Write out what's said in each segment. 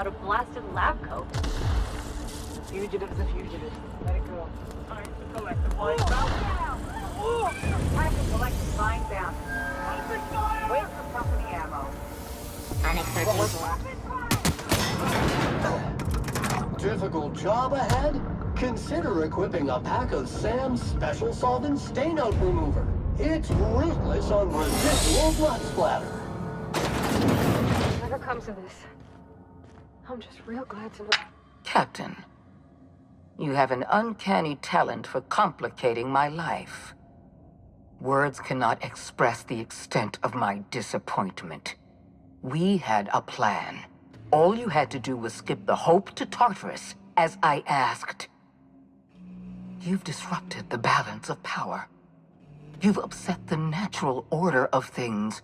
without a blasted lab coat. Fugitive's a fugitive. Let it go. Time to collect the flying bounty. Time to collect the flying bounty. Wait for company ammo. Difficult job ahead? Consider equipping a pack of Sam's Special Solvent Stain-Out Remover. It's ruthless on residual blood splatter. Whatever comes of this, I'm just real glad to know. Captain, you have an uncanny talent for complicating my life. Words cannot express the extent of my disappointment. We had a plan. All you had to do was skip the Hope to Tartarus, as I asked. You've disrupted the balance of power. You've upset the natural order of things.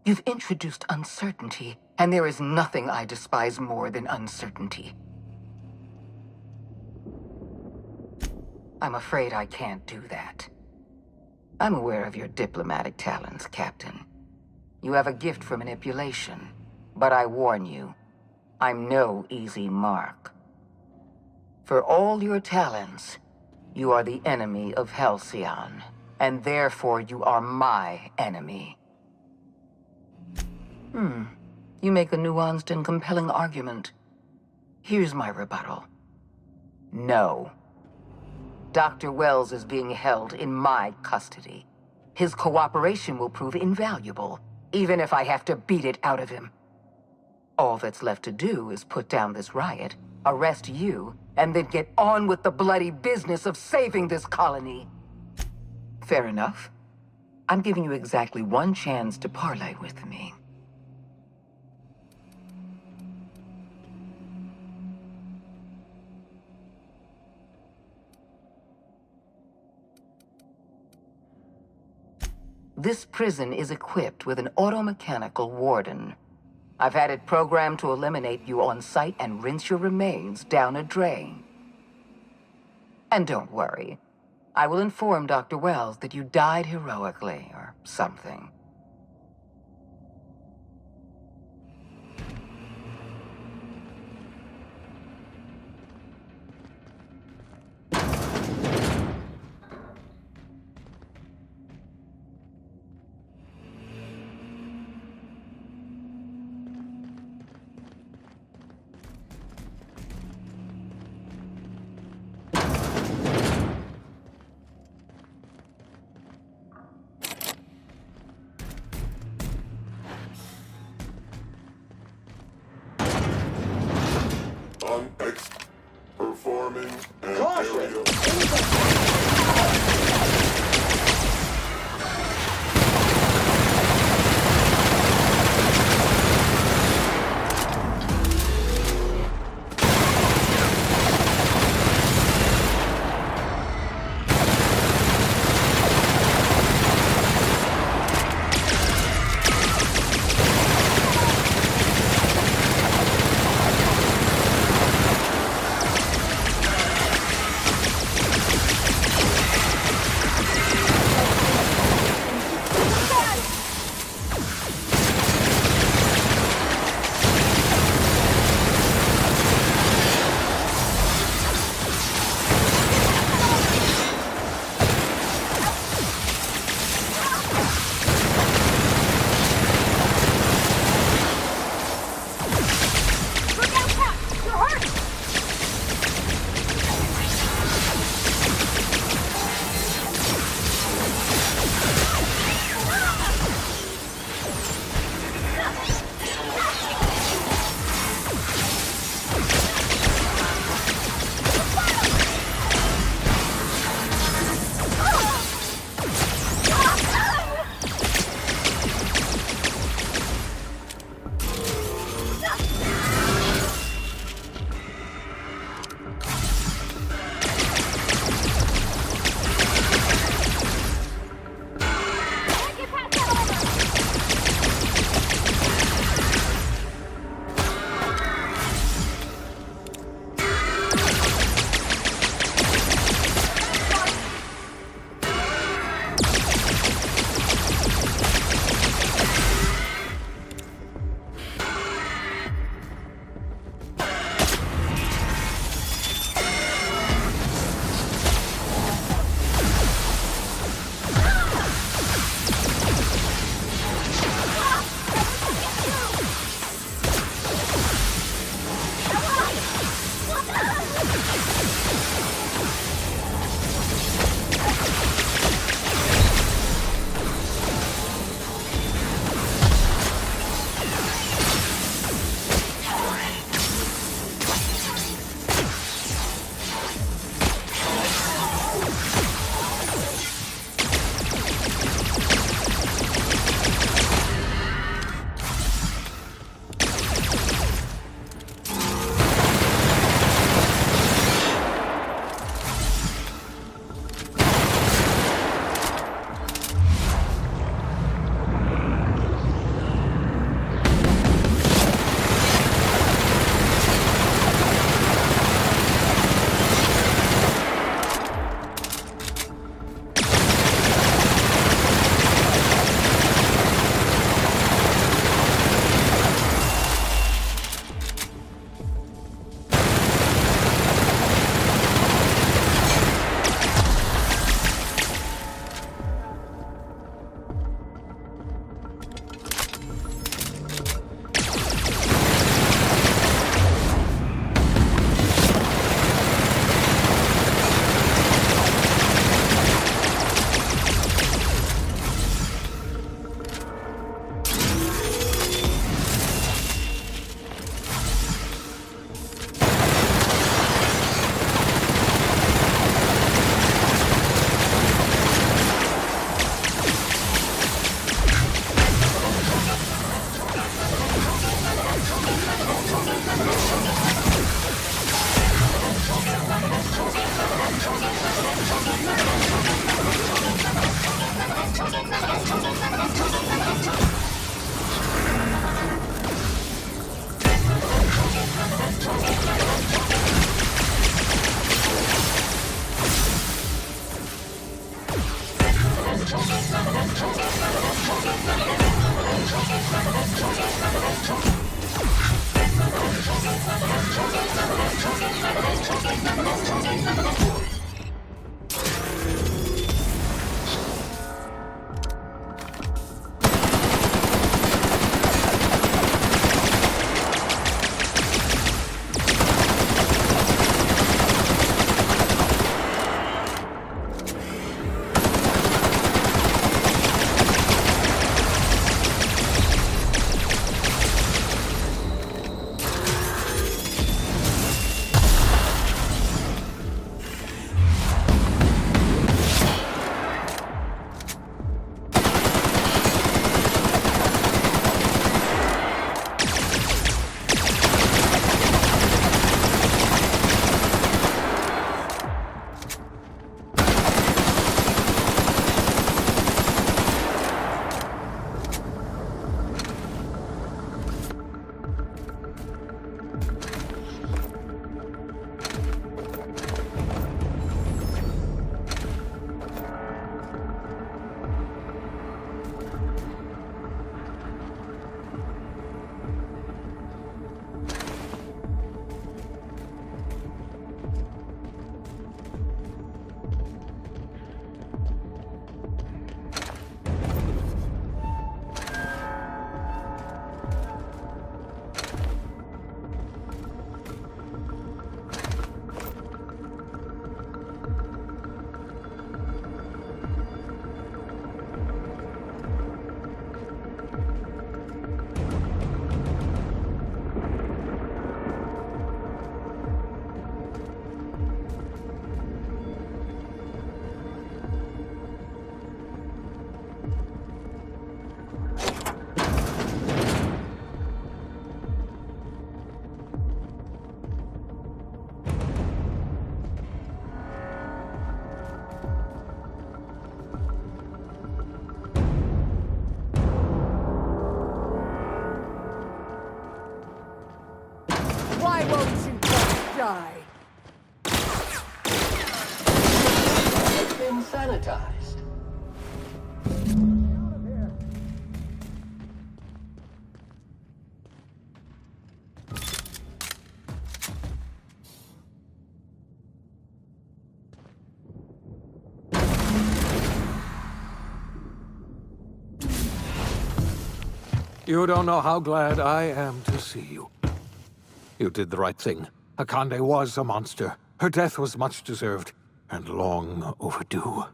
You've introduced uncertainty, and there is nothing I despise more than uncertainty. I'm afraid I can't do that. I'm aware of your diplomatic talents, Captain. You have a gift for manipulation, but I warn you, I'm no easy mark. For all your talents, you are the enemy of Halcyon, and therefore you are my enemy. You make a nuanced and compelling argument. Here's my rebuttal. No. Dr. Wells is being held in my custody. His cooperation will prove invaluable, even if I have to beat it out of him. All that's left to do is put down this riot, arrest you, and then get on with the bloody business of saving this colony. Fair enough. I'm giving you exactly one chance to parley with me. This prison is equipped with an automechanical warden. I've had it programmed to eliminate you on sight and rinse your remains down a drain. And don't worry, I will inform Dr. Wells that you died heroically or something. Why won't you just die? It's been sanitized. You don't know how glad I am to see you. You did the right thing. Akande was a monster. Her death was much deserved, and long overdue.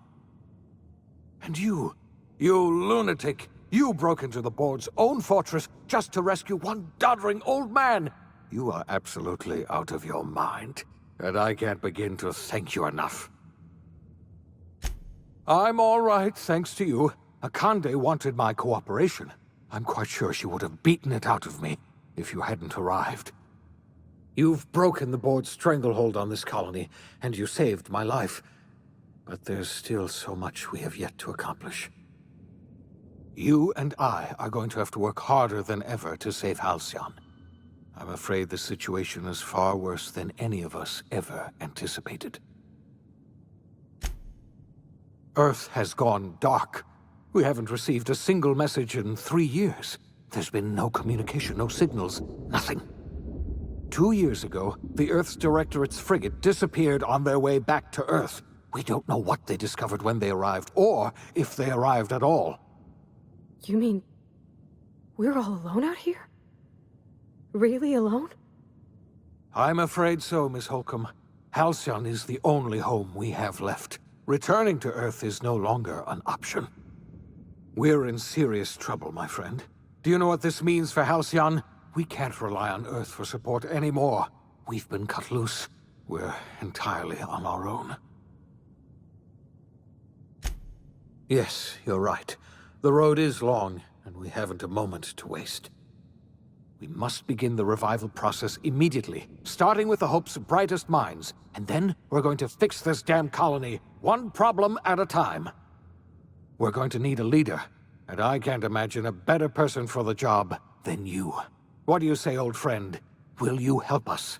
And you lunatic, you broke into the board's own fortress just to rescue one doddering old man. You are absolutely out of your mind, and I can't begin to thank you enough. I'm all right, thanks to you. Akande wanted my cooperation. I'm quite sure she would have beaten it out of me if you hadn't arrived. You've broken the board's stranglehold on this colony, and you saved my life. But there's still so much we have yet to accomplish. You and I are going to have to work harder than ever to save Halcyon. I'm afraid the situation is far worse than any of us ever anticipated. Earth has gone dark. We haven't received a single message in 3 years. There's been no communication, no signals, nothing. 2 years ago, the Earth's Directorate's frigate disappeared on their way back to Earth. We don't know what they discovered when they arrived, or if they arrived at all. You mean we're all alone out here? Really alone? I'm afraid so, Miss Holcomb. Halcyon is the only home we have left. Returning to Earth is no longer an option. We're in serious trouble, my friend. Do you know what this means for Halcyon? We can't rely on Earth for support anymore. We've been cut loose. We're entirely on our own. Yes, you're right. The road is long, and we haven't a moment to waste. We must begin the revival process immediately, starting with the hope's brightest minds, and then we're going to fix this damn colony, one problem at a time. We're going to need a leader, and I can't imagine a better person for the job than you. What do you say, old friend? Will you help us?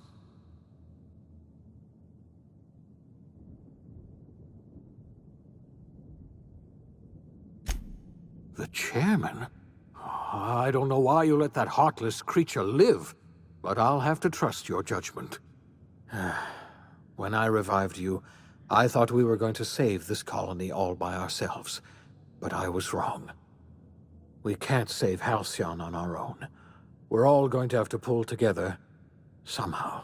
The chairman? I don't know why you let that heartless creature live, but I'll have to trust your judgment. When I revived you, I thought we were going to save this colony all by ourselves, but I was wrong. We can't save Halcyon on our own. We're all going to have to pull together, somehow.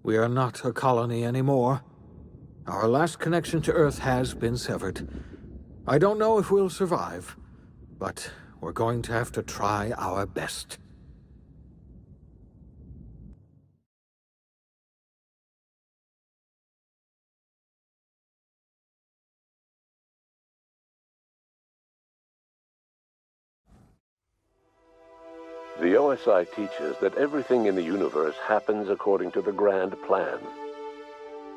We are not a colony anymore. Our last connection to Earth has been severed. I don't know if we'll survive, but we're going to have to try our best. The OSI teaches that everything in the universe happens according to the grand plan.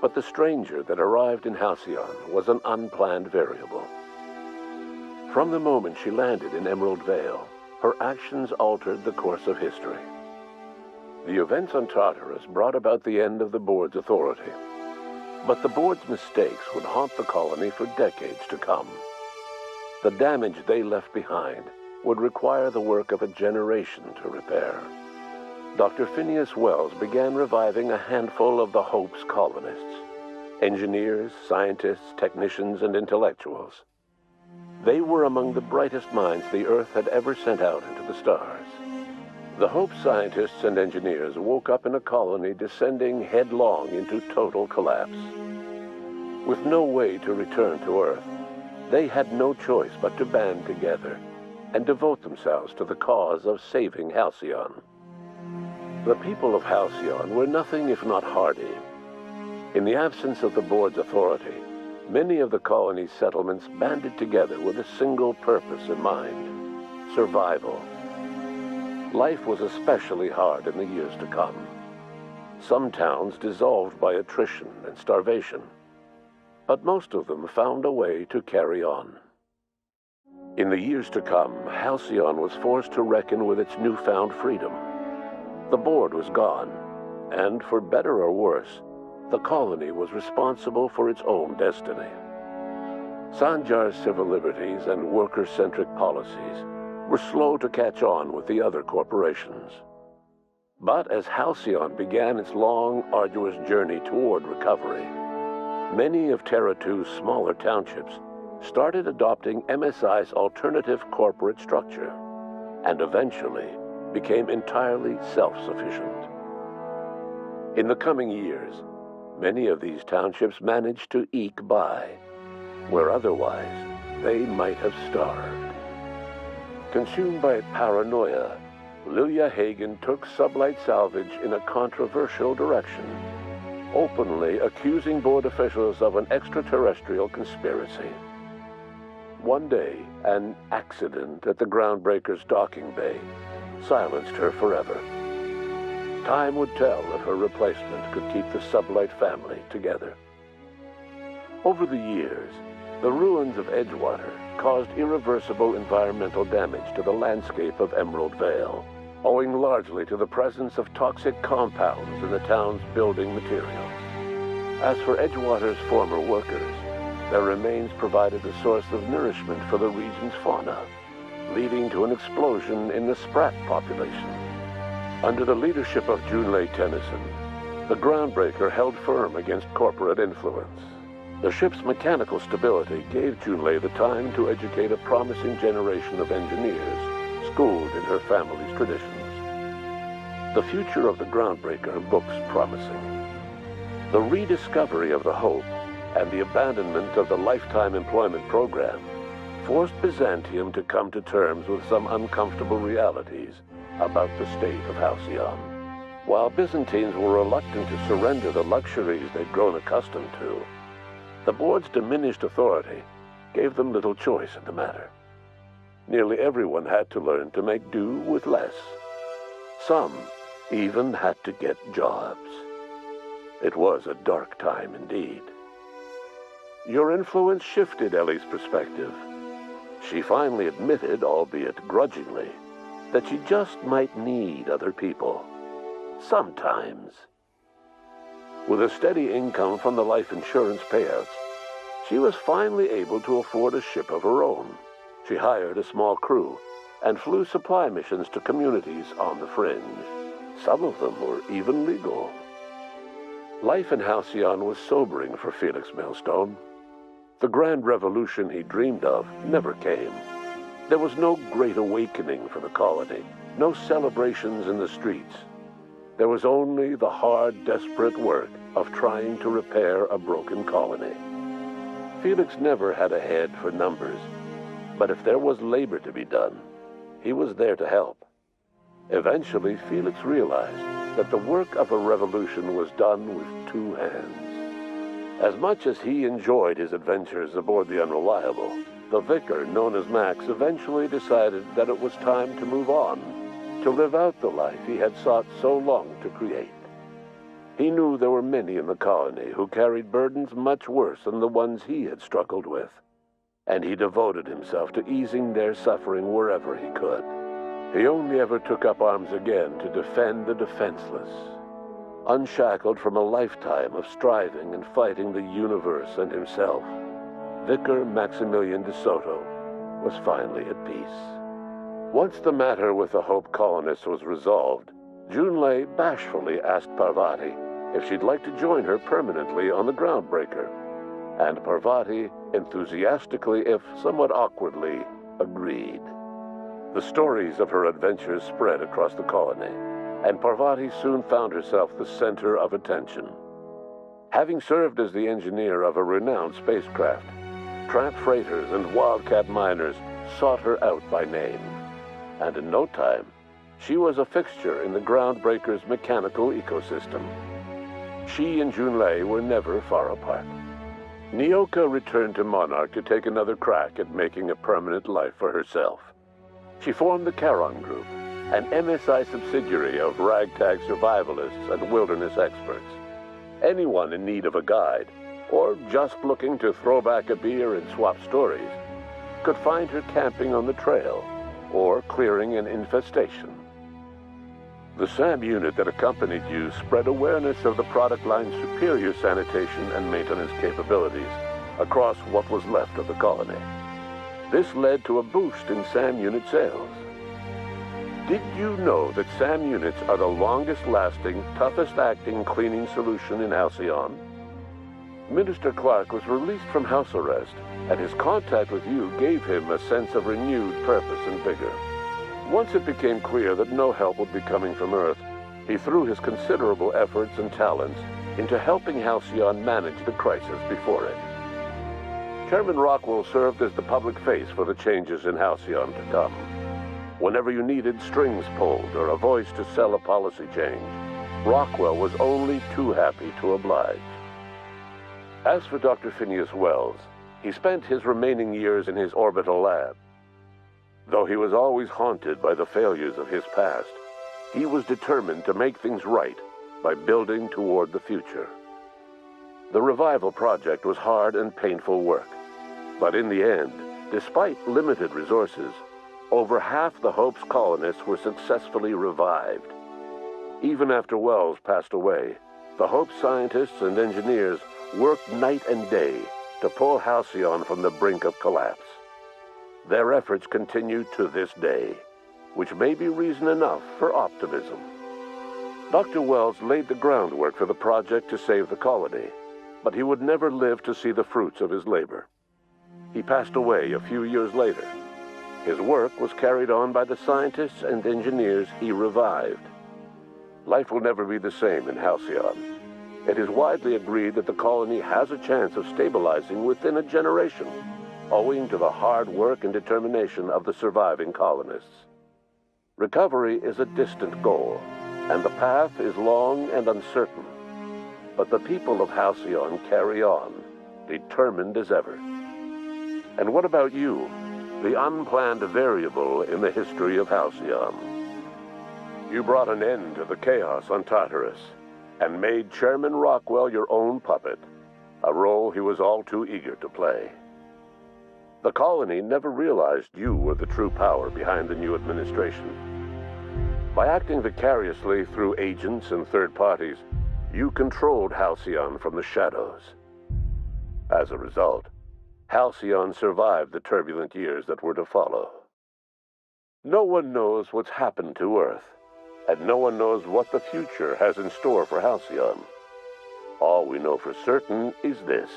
But the stranger that arrived in Halcyon was an unplanned variable. From the moment she landed in Emerald Vale, her actions altered the course of history. The events on Tartarus brought about the end of the board's authority. But the board's mistakes would haunt the colony for decades to come. The damage they left behind would require the work of a generation to repair. Dr. Phineas Wells began reviving a handful of the Hope's colonists, engineers, scientists, technicians, and intellectuals. They were among the brightest minds the Earth had ever sent out into the stars. The Hope scientists and engineers woke up in a colony descending headlong into total collapse. With no way to return to Earth, they had no choice but to band together and devote themselves to the cause of saving Halcyon. The people of Halcyon were nothing if not hardy. In the absence of the board's authority, many of the colony's settlements banded together with a single purpose in mind: survival. Life was especially hard in the years to come. Some towns dissolved by attrition and starvation, but most of them found a way to carry on. In the years to come, Halcyon was forced to reckon with its newfound freedom. The board was gone, and for better or worse, the colony was responsible for its own destiny. Sanjar's civil liberties and worker-centric policies were slow to catch on with the other corporations. But as Halcyon began its long, arduous journey toward recovery, many of Terra 2's smaller townships started adopting MSI's alternative corporate structure, and eventually became entirely self-sufficient. In the coming years, many of these townships managed to eke by, where otherwise they might have starved. Consumed by paranoia, Lilia Hagen took Sublight Salvage in a controversial direction, openly accusing board officials of an extraterrestrial conspiracy. One day, an accident at the Groundbreaker's docking bay silenced her forever. Time would tell if her replacement could keep the Sublight family together. Over the years, the ruins of Edgewater caused irreversible environmental damage to the landscape of Emerald Vale, owing largely to the presence of toxic compounds in the town's building materials. As for Edgewater's former workers, their remains provided a source of nourishment for the region's fauna, leading to an explosion in the sprat population. Under the leadership of Junlei Tennyson, the Groundbreaker held firm against corporate influence. The ship's mechanical stability gave Junlei the time to educate a promising generation of engineers schooled in her family's traditions. The future of the Groundbreaker looks promising. The rediscovery of the Hope and the abandonment of the lifetime employment program forced Byzantium to come to terms with some uncomfortable realities about the state of Halcyon. While Byzantines were reluctant to surrender the luxuries they'd grown accustomed to, the board's diminished authority gave them little choice in the matter. Nearly everyone had to learn to make do with less. Some even had to get jobs. It was a dark time indeed. Your influence shifted Ellie's perspective. She finally admitted, albeit grudgingly, that she just might need other people. Sometimes. With a steady income from the life insurance payouts, she was finally able to afford a ship of her own. She hired a small crew and flew supply missions to communities on the fringe. Some of them were even legal. Life in Halcyon was sobering for Felix Millstone. The grand revolution he dreamed of never came. There was no great awakening for the colony, no celebrations in the streets. There was only the hard, desperate work of trying to repair a broken colony. Felix never had a head for numbers, but if there was labor to be done, he was there to help. Eventually, Felix realized that the work of a revolution was done with two hands. As much as he enjoyed his adventures aboard the Unreliable, the vicar, known as Max, eventually decided that it was time to move on, to live out the life he had sought so long to create. He knew there were many in the colony who carried burdens much worse than the ones he had struggled with, and he devoted himself to easing their suffering wherever he could. He only ever took up arms again to defend the defenseless. Unshackled from a lifetime of striving and fighting the universe and himself, Vicar Maximilian de Soto was finally at peace. Once the matter with the Hope colonists was resolved, Junlei bashfully asked Parvati if she'd like to join her permanently on the Groundbreaker, and Parvati enthusiastically, if somewhat awkwardly, agreed. The stories of her adventures spread across the colony, and Parvati soon found herself the center of attention. Having served as the engineer of a renowned spacecraft, tramp freighters and wildcat miners sought her out by name, and in no time, she was a fixture in the Groundbreaker's mechanical ecosystem. She and Junlei were never far apart. Nyoka returned to Monarch to take another crack at making a permanent life for herself. She formed the Charon Group, an MSI subsidiary of ragtag survivalists and wilderness experts. Anyone in need of a guide, or just looking to throw back a beer and swap stories, could find her camping on the trail or clearing an infestation. The SAM unit that accompanied you spread awareness of the product line's superior sanitation and maintenance capabilities across what was left of the colony. This led to a boost in SAM unit sales. Did you know that SAM units are the longest-lasting, toughest-acting cleaning solution in Halcyon? Minister Clark was released from house arrest, and his contact with you gave him a sense of renewed purpose and vigor. Once it became clear that no help would be coming from Earth, he threw his considerable efforts and talents into helping Halcyon manage the crisis before it. Chairman Rockwell served as the public face for the changes in Halcyon to come. Whenever you needed strings pulled or a voice to sell a policy change, Rockwell was only too happy to oblige. As for Dr. Phineas Wells, he spent his remaining years in his orbital lab. Though he was always haunted by the failures of his past, he was determined to make things right by building toward the future. The revival project was hard and painful work, but in the end, despite limited resources, over half the Hope's colonists were successfully revived. Even after Wells passed away, the Hope scientists and engineers worked night and day to pull Halcyon from the brink of collapse. Their efforts continue to this day, which may be reason enough for optimism. Dr. Wells laid the groundwork for the project to save the colony, but he would never live to see the fruits of his labor. He passed away a few years later. His work was carried on by the scientists and engineers he revived. Life will never be the same in Halcyon. It is widely agreed that the colony has a chance of stabilizing within a generation, owing to the hard work and determination of the surviving colonists. Recovery is a distant goal, and the path is long and uncertain. But the people of Halcyon carry on, determined as ever. And what about you, the unplanned variable in the history of Halcyon? You brought an end to the chaos on Tartarus, and made Chairman Rockwell your own puppet, a role he was all too eager to play. The colony never realized you were the true power behind the new administration. By acting vicariously through agents and third parties, you controlled Halcyon from the shadows. As a result, Halcyon survived the turbulent years that were to follow. No one knows what's happened to Earth, and no one knows what the future has in store for Halcyon. All we know for certain is this: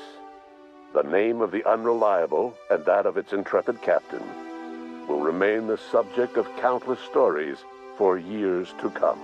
the name of the Unreliable and that of its intrepid captain will remain the subject of countless stories for years to come.